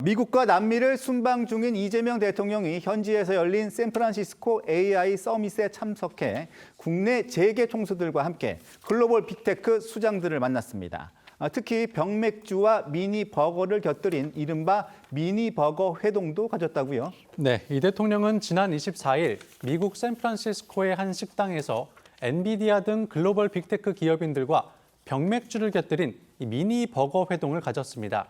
미국과 남미를 순방 중인 이재명 대통령이 현지에서 열린 샌프란시스코 AI 서밋에 참석해 국내 재계 총수들과 함께 글로벌 빅테크 수장들을 만났습니다. 특히 병맥주와 미니버거를 곁들인 이른바 미니버거 회동도 가졌다고요? 네, 이 대통령은 지난 24일 미국 샌프란시스코의 한 식당에서 엔비디아 등 글로벌 빅테크 기업인들과 병맥주를 곁들인 이 미니버거 회동을 가졌습니다.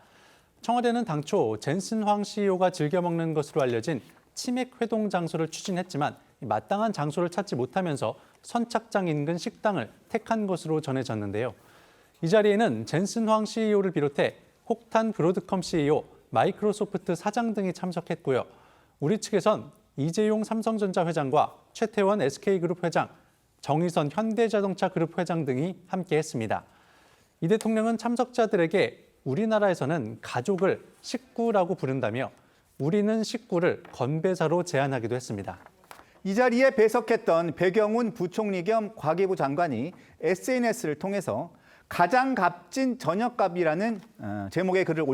청와대는 당초 젠슨 황 CEO가 즐겨 먹는 것으로 알려진 치맥 회동 장소를 추진했지만 마땅한 장소를 찾지 못하면서 선착장 인근 식당을 택한 것으로 전해졌는데요. 이 자리에는 젠슨 황 CEO를 비롯해 혹탄 브로드컴 CEO, 마이크로소프트 사장 등이 참석했고요. 우리 측에선 이재용 삼성전자 회장과 최태원 SK그룹 회장, 정의선 현대자동차 그룹 회장 등이 함께했습니다. 이 대통령은 참석자들에게 우리나라에서는 가족을 식구라고 부른다며 우리는 식구를 건배사로 제안하기도 했습니다. 이 자리에 배석했던 배경훈 부총리 겸 과기부 장관이 SNS를 통해서 가장 값진 저녁값이라는 제목의 글을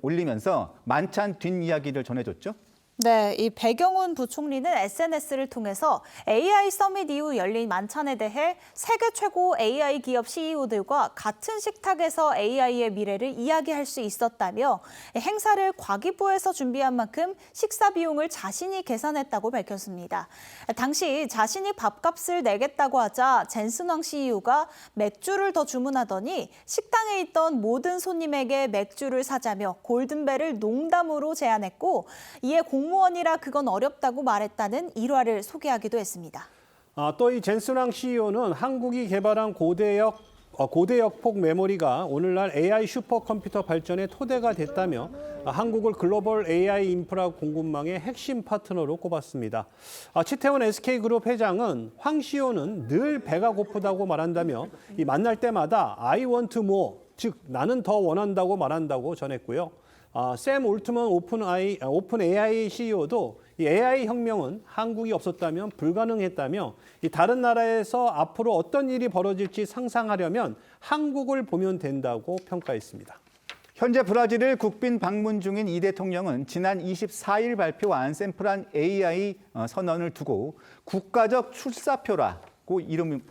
올리면서 만찬 뒷이야기를 전해줬죠. 네, 이 배경훈 부총리는 SNS를 통해서 AI 서밋 이후 열린 만찬에 대해 세계 최고 AI 기업 CEO들과 같은 식탁에서 AI의 미래를 이야기할 수 있었다며 행사를 과기부에서 준비한 만큼 식사 비용을 자신이 계산했다고 밝혔습니다. 당시 자신이 밥값을 내겠다고 하자 젠슨 황 CEO가 맥주를 더 주문하더니 식당에 있던 모든 손님에게 맥주를 사자며 골든벨을 농담으로 제안했고 이에 공무원이라 그건 어렵다고 말했다는 일화를 소개하기도 했습니다. 또 이 젠슨 황 CEO는 한국이 개발한 고대역폭 메모리가 오늘날 AI 슈퍼컴퓨터 발전의 토대가 됐다며 한국을 글로벌 AI 인프라 공급망의 핵심 파트너로 꼽았습니다. 최태원 SK그룹 회장은 황 CEO는 늘 배가 고프다고 말한다며 이 만날 때마다 I want more, 즉 나는 더 원한다고 말한다고 전했고요. 샘 올트먼 오픈 AI CEO도 이 AI 혁명은 한국이 없었다면 불가능했다며 이 다른 나라에서 앞으로 어떤 일이 벌어질지 상상하려면 한국을 보면 된다고 평가했습니다. 현재 브라질을 국빈 방문 중인 이 대통령은 지난 24일 발표한 샌프란 AI 선언을 두고 국가적 출사표라고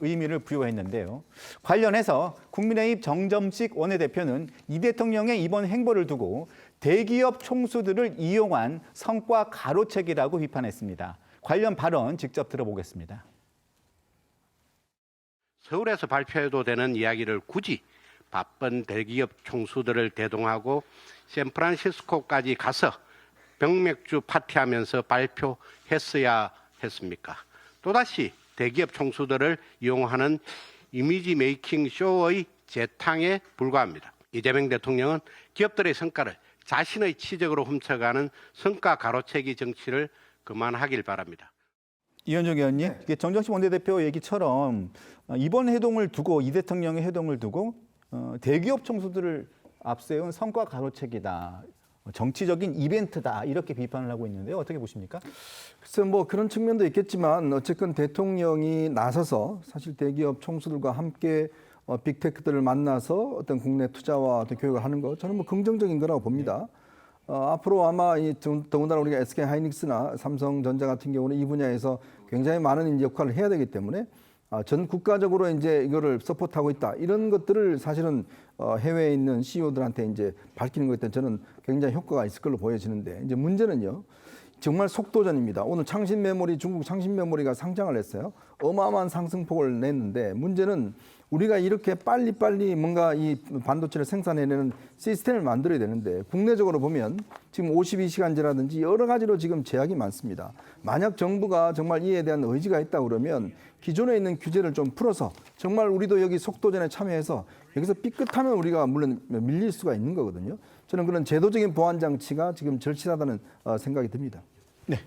의미를 부여했는데요. 관련해서 국민의힘 정점식 원내대표는 이 대통령의 이번 행보를 두고 대기업 총수들을 이용한 성과 가로채기라고 비판했습니다. 관련 발언 직접 들어보겠습니다. 서울에서 발표해도 되는 이야기를 굳이 바쁜 대기업 총수들을 대동하고 샌프란시스코까지 가서 병맥주 파티하면서 발표했어야 했습니까? 또다시 대기업 총수들을 이용하는 이미지 메이킹 쇼의 재탕에 불과합니다. 이재명 대통령은 기업들의 성과를 자신의 치적으로 훔쳐가는 성과 가로채기 정치를 그만하길 바랍니다. 이현정 의원님, 정정식 원내대표 얘기처럼 이번 회동을 두고 이 대통령의 회동을 두고 대기업 총수들을 앞세운 성과 가로채기다. 정치적인 이벤트다 이렇게 비판을 하고 있는데요. 어떻게 보십니까? 글쎄 뭐 그런 측면도 있겠지만 어쨌건 대통령이 나서서 사실 대기업 총수들과 함께 빅테크들을 만나서 어떤 국내 투자와 어떤 교육을 하는 거 저는 뭐 긍정적인 거라고 봅니다. 앞으로 아마 더군다나 우리가 SK 하이닉스나 삼성전자 같은 경우는 이 분야에서 굉장히 많은 역할을 해야 되기 때문에 전 국가적으로 이제 이거를 서포트하고 있다 이런 것들을 사실은 해외에 있는 CEO들한테 이제 밝히는 것에 저는 굉장히 효과가 있을 걸로 보여지는데 이제 문제는요. 정말 속도전입니다. 오늘 중국 창신 메모리가 상장을 했어요. 어마어마한 상승폭을 냈는데 문제는 우리가 이렇게 빨리빨리 뭔가 이 반도체를 생산해내는 시스템을 만들어야 되는데 국내적으로 보면 지금 52시간제라든지 여러 가지로 지금 제약이 많습니다. 만약 정부가 정말 이에 대한 의지가 있다 그러면 기존에 있는 규제를 좀 풀어서 정말 우리도 여기 속도전에 참여해서 여기서 삐끗하면 우리가 물론 밀릴 수가 있는 거거든요. 저는 그런 제도적인 보완 장치가 지금 절실하다는 생각이 듭니다. 네.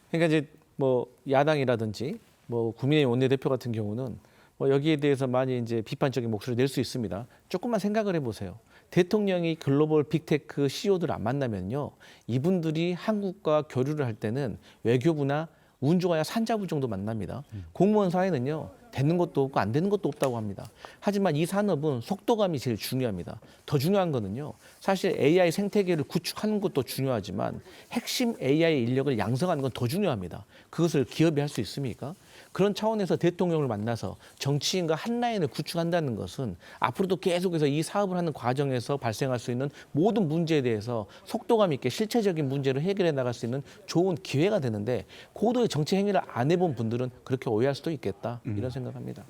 그러니까 이제 뭐 야당이라든지 뭐 국민의힘 원내대표 같은 경우는 뭐 여기에 대해서 많이 이제 비판적인 목소리를 낼 수 있습니다. 조금만 생각을 해보세요. 대통령이 글로벌 빅테크 CEO들 안 만나면요, 이분들이 한국과 교류를 할 때는 외교부나 운 좋아야 산자부 정도 만납니다. 공무원 사회는요. 되는 것도 없고 안 되는 것도 없다고 합니다. 하지만 이 산업은 속도감이 제일 중요합니다. 더 중요한 거는요. 사실 AI 생태계를 구축하는 것도 중요하지만 핵심 AI 인력을 양성하는 건 더 중요합니다. 그것을 기업이 할 수 있습니까? 그런 차원에서 대통령을 만나서 정치인과 한 라인을 구축한다는 것은 앞으로도 계속해서 이 사업을 하는 과정에서 발생할 수 있는 모든 문제에 대해서 속도감 있게 실체적인 문제를 해결해 나갈 수 있는 좋은 기회가 되는데 고도의 정치 행위를 안 해본 분들은 그렇게 오해할 수도 있겠다 이런 생각합니다.